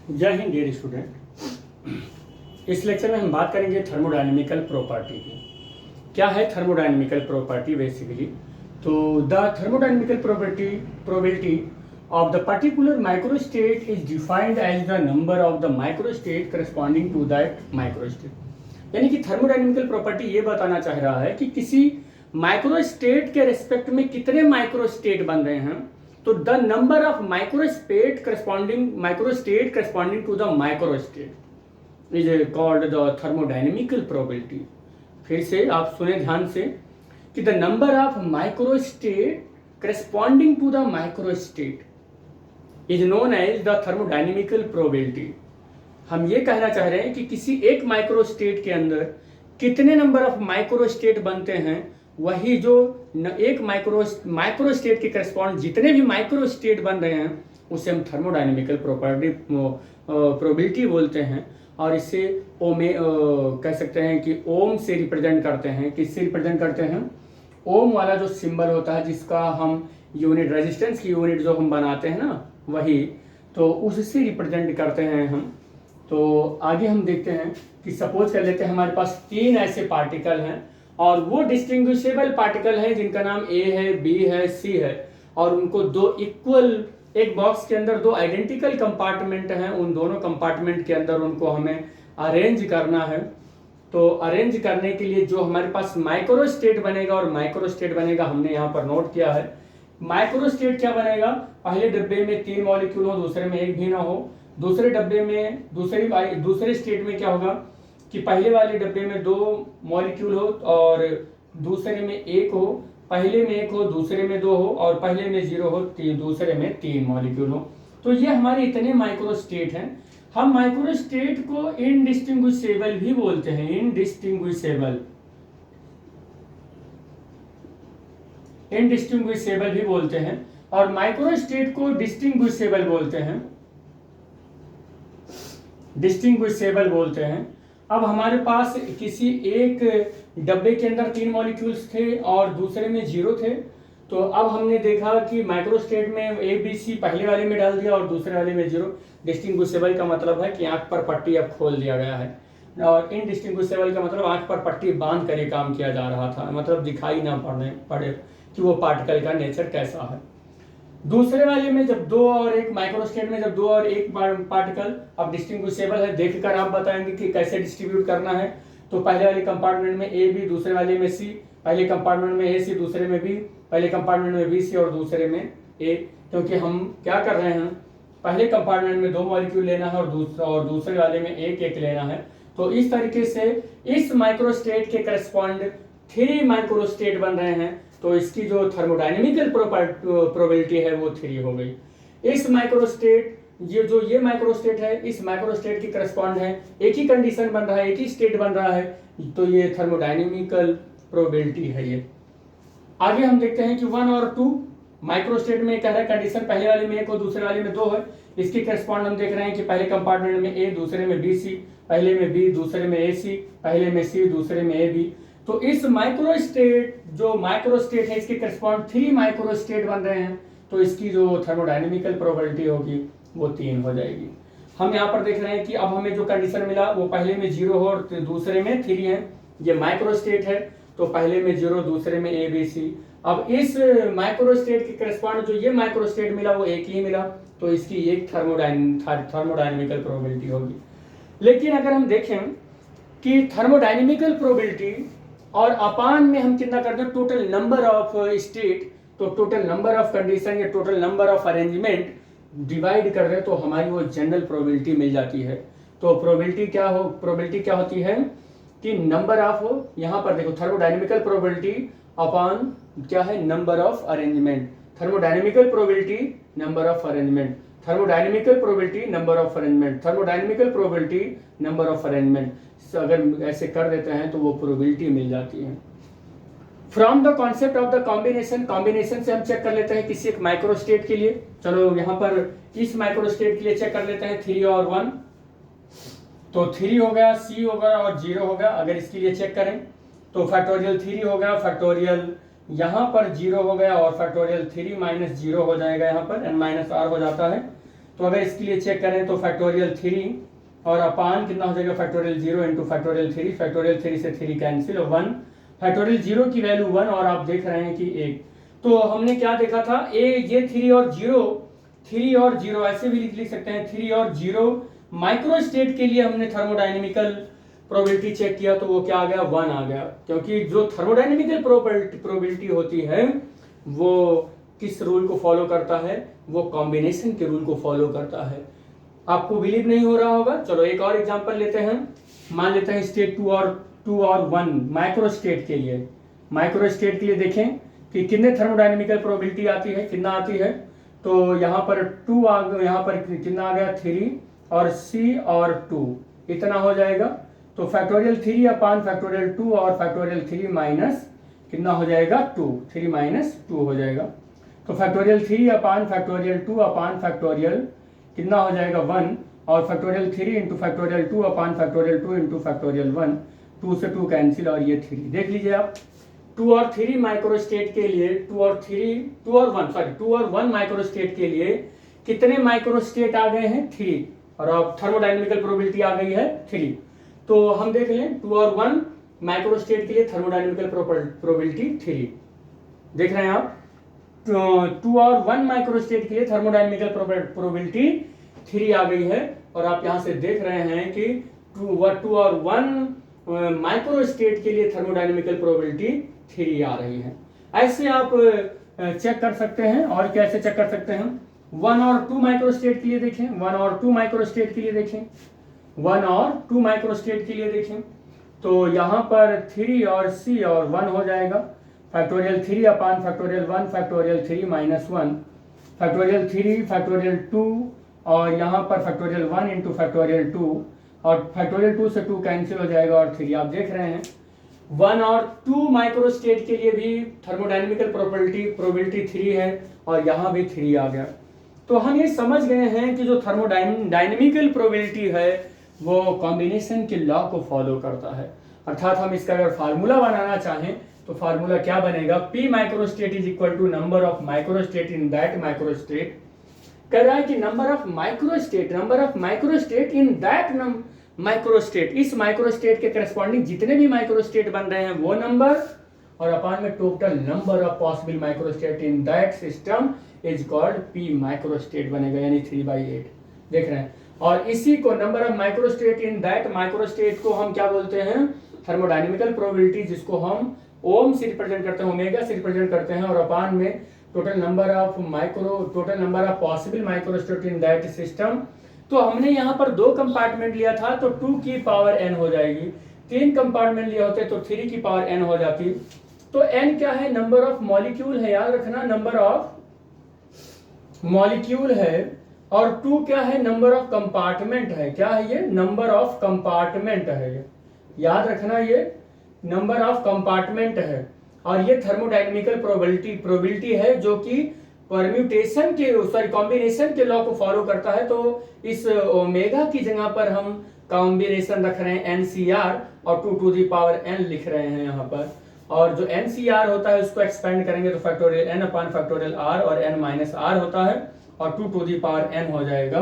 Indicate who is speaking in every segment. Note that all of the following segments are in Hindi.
Speaker 1: जय हिंद डियर स्टूडेंट। इस लेक्चर में हम बात करेंगे थर्मोडायनेमिकल प्रॉपर्टी की। क्या है थर्मोडायनेमिकल प्रॉपर्टी बेसिकली? तो the thermodynamical probability of the particular microstate is defined as the number of the microstate corresponding to that microstate. यानी कि थर्मोडायनेमिकल प्रॉपर्टी ये बताना चाह रहा है कि किसी माइक्रोस्टेट के रेस्पेक्ट में कितने माइक्रोस्टेट बन रहे हैं। तो the number of microstate corresponding to the microstate is called the thermodynamical probability. फिर से आप सुने ध्यान से कि the number of microstate corresponding to the microstate is known as the thermodynamical probability. हम ये कहना चाह रहे हैं कि किसी एक माइक्रोस्टेट के अंदर कितने नंबर ऑफ माइक्रोस्टेट बनते हैं, वही जो एक माइक्रोस्टेट के करस्पॉन्ड जितने भी माइक्रोस्टेट बन रहे हैं उसे हम थर्मोडायनेमिकल प्रोबेबिलिटी बोलते हैं। और इसे कह सकते हैं कि ओम से रिप्रेजेंट करते हैं। किससे रिप्रेजेंट करते हैं? ओम वाला जो सिंबल होता है जिसका हम यूनिट, रेजिस्टेंस की यूनिट जो हम बनाते हैं ना, वही तो उससे रिप्रेजेंट करते हैं हम। तो आगे हम देखते हैं कि सपोज कर लेते हैं हमारे पास तीन ऐसे पार्टिकल हैं और वो डिस्टिंग्विशेबल पार्टिकल हैं जिनका नाम ए है, बी है, सी है, और उनको दो इक्वल, एक बॉक्स के अंदर दो आइडेंटिकल कंपार्टमेंट हैं। उन दोनों कंपार्टमेंट के अंदर उनको हमें अरेंज करना है। तो अरेंज करने के लिए जो हमारे पास माइक्रोस्टेट बनेगा और माइक्रोस्टेट बनेगा हमने यहाँ पर नोट किया है। माइक्रोस्टेट क्या बनेगा? पहले डब्बे में 3 मॉलिक्यूल हो, दूसरे में एक भी ना हो। दूसरे डब्बे में दूसरे स्टेट में क्या होगा कि पहले वाले डब्बे में 2 मॉलिक्यूल हो और दूसरे में एक हो। पहले में एक हो, दूसरे में 2 हो, और पहले में 0 हो, दूसरे में 3 मॉलिक्यूल हो। तो ये हमारे इतने माइक्रोस्टेट हैं। हम माइक्रोस्टेट को इनडिस्टिंग्विशेबल भी बोलते हैं। इनडिस्टिंग्विशेबल भी बोलते हैं और माइक्रोस्टेट को डिस्टिंग्विशेबल बोलते हैं। अब हमारे पास किसी एक डब्बे के अंदर 3 मॉलिक्यूल्स थे और दूसरे में 0 थे। तो अब हमने देखा कि माइक्रोस्टेट में ए बी सी पहले वाले में डाल दिया और दूसरे वाले में 0। डिस्टिंग्विशेबल का मतलब है कि आंख पर पट्टी अब खोल दिया गया है, और इनडिस्टिंग्विशेबल का मतलब आंख पर पट्टी बांध कर ये काम किया जा रहा था, मतलब दिखाई ना पड़े कि वो पार्टिकल का नेचर कैसा है। दूसरे वाले में जब 2 और 1, माइक्रोस्टेट में जब 2 और 1 पार्टिकल अब डिस्टिंग्विशेबल है, देखकर आप बताएंगे कि कैसे डिस्ट्रीब्यूट करना है। तो पहले वाले कंपार्टमेंट में ए बी, दूसरे वाले में सी, पहले कंपार्टमेंट में ए सी, दूसरे में बी, पहले कंपार्टमेंट में बी सी और दूसरे में ए। क्योंकि हम क्या कर रहे हैं, पहले कंपार्टमेंट में 2 मॉलिक्यूल लेना है और दूसरे वाले में एक लेना है। तो इस तरीके से इस माइक्रोस्टेट के करस्पॉन्ड 3 माइक्रोस्टेट बन रहे हैं। तो इसकी जो थर्मोडायनेमिकल प्रोबेबिलिटी है वो 3 हो गई। इस माइक्रोस्टेट, ये माइक्रोस्टेट है, इस माइक्रोस्टेट की करस्पॉन्ड है, एक ही कंडीशन बन रहा है, एक ही स्टेट बन रहा है, तो ये थर्मोडायनेमिकल प्रोबेबिलिटी है। ये आगे हम देखते हैं कि 1 और 2 माइक्रोस्टेट में कह रहा है कंडीशन पहले वाले में 1 और दूसरे वाले में 2 है। इसकी करस्पॉन्ड हम देख रहे हैं कि पहले कंपार्टमेंट में ए, दूसरे में बी सी, पहले में बी, दूसरे में ए सी, पहले में सी, दूसरे में ए बी। तो इस माइक्रोस्टेट, जो माइक्रोस्टेट है, इसके करस्पॉन्ड 3 माइक्रोस्टेट बन रहे हैं। तो इसकी जो थर्मोडायनेमिकल प्रोबेबिलिटी होगी वो 3 हो जाएगी। हम यहाँ पर देख रहे हैं कि अब हमें जो कंडीशन मिला वो पहले में 0 हो और दूसरे में 3 है। ये माइक्रोस्टेट है तो पहले में 0, दूसरे में ए बी सी। अब इस माइक्रोस्टेट के करस्पॉन्ड जो ये माइक्रोस्टेट मिला वो एक ही मिला, तो इसकी एक थर्मोडायनेमिकल प्रोबेबिलिटी होगी। लेकिन अगर हम देखें कि थर्मोडायनेमिकल प्रोबेबिलिटी और अपान में हम कितना करते हैं, टोटल नंबर ऑफ स्टेट, तो टोटल नंबर ऑफ कंडीशन या total number of arrangement divide कर रहे तो हमारी वो जनरल प्रोबेबिलिटी मिल जाती है। तो प्रोबेबिलिटी क्या होती है कि नंबर ऑफ, यहाँ पर देखो थर्मोडायनेमिकल प्रोबेबिलिटी अपान क्या है, number of arrangement. Thermodynamical probability number of arrangement, thermodynamical probability number of arrangement, thermodynamical probability number of arrangement. अगर ऐसे कर देते हैं तो वो प्रोबेबिलिटी मिल जाती है। From the concept of the combination से हम चेक कर लेते हैं किसी एक माइक्रोस्टेट के लिए। चलो यहाँ पर इस माइक्रोस्टेट के लिए चेक कर लेते हैं 3 और 1। तो 3 हो गया, सी हो गया और 0 हो गया। अगर इसके लिए चेक करें तो फैक्टोरियल 3 हो गया, फैक्टोरियल यहाँ पर 0 हो गया और फैक्टोरियल 3 - 0 हो जाएगा, यहाँ पर n - r हो जाता है। तो अगर इसके लिए चेक करें तो फैक्टोरियल 3 और अपान कितना हो जाएगा फैक्टोरियल 0 इंटू फैक्टोरियल 3, फैक्टोरियल 3 से 3 कैंसिल, 1 फैक्टोरियल 0 की वैल्यू 1 और आप देख रहे हैं कि 1। तो हमने क्या देखा था, ये 3 और 0 ऐसे भी लिख सकते हैं, 3 और 0 माइक्रो स्टेट के लिए हमने थर्मोडायनेमिकल प्रोबेबिलिटी चेक किया तो वो क्या आ गया, 1 आ गया, क्योंकि जो थर्मोडायनेमिकल प्रोबेबिलिटी होती है वो किस रूल को फॉलो करता है, वो कॉम्बिनेशन के रूल को फॉलो करता है। आपको बिलीव नहीं हो रहा होगा, चलो एक और एग्जांपल लेते हैं। मान लेते हैं स्टेट 2 और 1 माइक्रो स्टेट के लिए। माइक्रो स्टेट के लिए देखें कि कितने थर्मोडायनेमिकल प्रोबेबिलिटी आती है, कितना आती है। तो यहाँ पर 2 आ गया, यहाँ पर कितना आ गया 3 और C और 2 इतना हो जाएगा। तो फैक्टोरियल 3 अपान फैक्टोरियल 2 और फैक्टोरियल 3 माइनस कितना हो जाएगा 2, 3 माइनस 2 हो जाएगा। तो फैक्टोरियल 3 अपान फैक्टोरियल 2 अपान फैक्टोरियल कितना हो जाएगा 1 और फैक्टोरियल 3 इंटू फैक्टोरियल 2 अपान फैक्टोरियल 2 इंटू फैक्टोरियल 1, 2 से 2 कैंसिल और ये 3। देख लीजिए आप 2 और 3 माइक्रो स्टेट के लिए 2 और 1 माइक्रो स्टेट के लिए कितने माइक्रो स्टेट आ गए हैं 3 और अब थर्मोडायनेमिकल प्रोबेबिलिटी आ गई है 3। तो हम देख लें 2 और 1 माइक्रो स्टेट के लिए थर्मोडायनेमिकल प्रोबेबिलिटी 3 देख रहे हैं आप। 2 और 1 माइक्रो स्टेट के लिए थर्मोडायनेमिकल प्रोबेबिलिटी 3 आ गई है और आप यहां से देख रहे हैं कि 2 और 1 माइक्रो स्टेट के लिए थर्मोडायनेमिकल प्रोबेबिलिटी 3 आ रही है। ऐसे आप चेक कर सकते हैं। और कैसे चेक कर सकते हैं, 1 और 2 माइक्रो स्टेट के लिए देखें, 1 और 2 माइक्रो स्टेट के लिए देखें, 1 और 2 माइक्रो स्टेट के लिए देखें। तो यहाँ पर 3 और C और 1 हो जाएगा। Factorial 3 upon factorial 1 factorial 3 minus 1, factorial 3 factorial 2 और यहाँ पर फैक्टोरियल 1 इंटू फैक्टोरियल 2 और फैक्टोरियल 2 से 2 कैंसिल हो जाएगा और 3। आप देख रहे हैं 1 और 2 माइक्रो स्टेट के लिए भी थर्मोडायनेमिकल प्रोबेबिलिटी 3 है और यहाँ भी 3 आ गया। तो हम ये समझ गए हैं कि जो थर्मोडायनेमिकल प्रोबेबिलिटी है वो कॉम्बिनेशन के लॉ को फॉलो करता है। अर्थात हम इसका अगर फार्मूला बनाना चाहें तो फार्मूला क्या बनेगा, P micro state is equal to number of micro state in that micro state. कह रहा है कि number of micro state in that micro state, इस माइक्रो स्टेट के करस्पॉन्डिंग जितने भी माइक्रो स्टेट बन रहे हैं वो नंबर और अपान में total number of possible micro state in that system is called P micro state बनेगा, यानी 3/8 देख रहे हैं। और इसी को number of micro state in that micro state को हम क्या बोलते हैं, थर्मोडायनेमिकल प्रोबेबिलिटी, जिसको हम ओम से रिप्रेजेंट करते हैं, ओमेगा से रिप्रेजेंट करते हैं और अपान में total number of possible micro state in that system. तो हमने यहाँ पर 2 कंपार्टमेंट लिया था तो 2 की पावर n हो जाएगी, 3 कंपार्टमेंट लिए होते तो 3 की पावर n हो जाती। तो n क्या है, नंबर ऑफ मॉलिक्यूल है, याद रखना नंबर ऑफ मॉलिक्यूल है, और 2 क्या है, नंबर ऑफ कंपार्टमेंट है। क्या है ये, नंबर ऑफ कंपार्टमेंट है, याद रखना ये नंबर ऑफ कंपार्टमेंट है। और ये थर्मोडायनेमिकल प्रोबेबिलिटी है जो कि परम्यूटेशन के कॉम्बिनेशन के लॉ को फॉलो करता है। तो इस ओमेगा की जगह पर हम कॉम्बिनेशन रख रहे हैं NCR और 2 टू द पावर n लिख रहे हैं यहाँ पर। और जो NCR होता है उसको एक्सपेंड करेंगे तो फैक्टोरियल n अपान फैक्टोरियल r और n माइनस r होता है और 2 टू द पावर n हो जाएगा।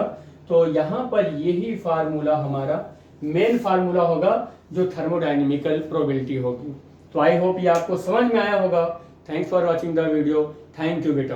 Speaker 1: तो यहाँ पर यही फार्मूला हमारा मेन फार्मूला होगा जो थर्मोडायनेमिकल प्रोबेबिलिटी होगी। तो आई होप ये आपको समझ में आया होगा। Thanks for watching the video. Thank you बेटा।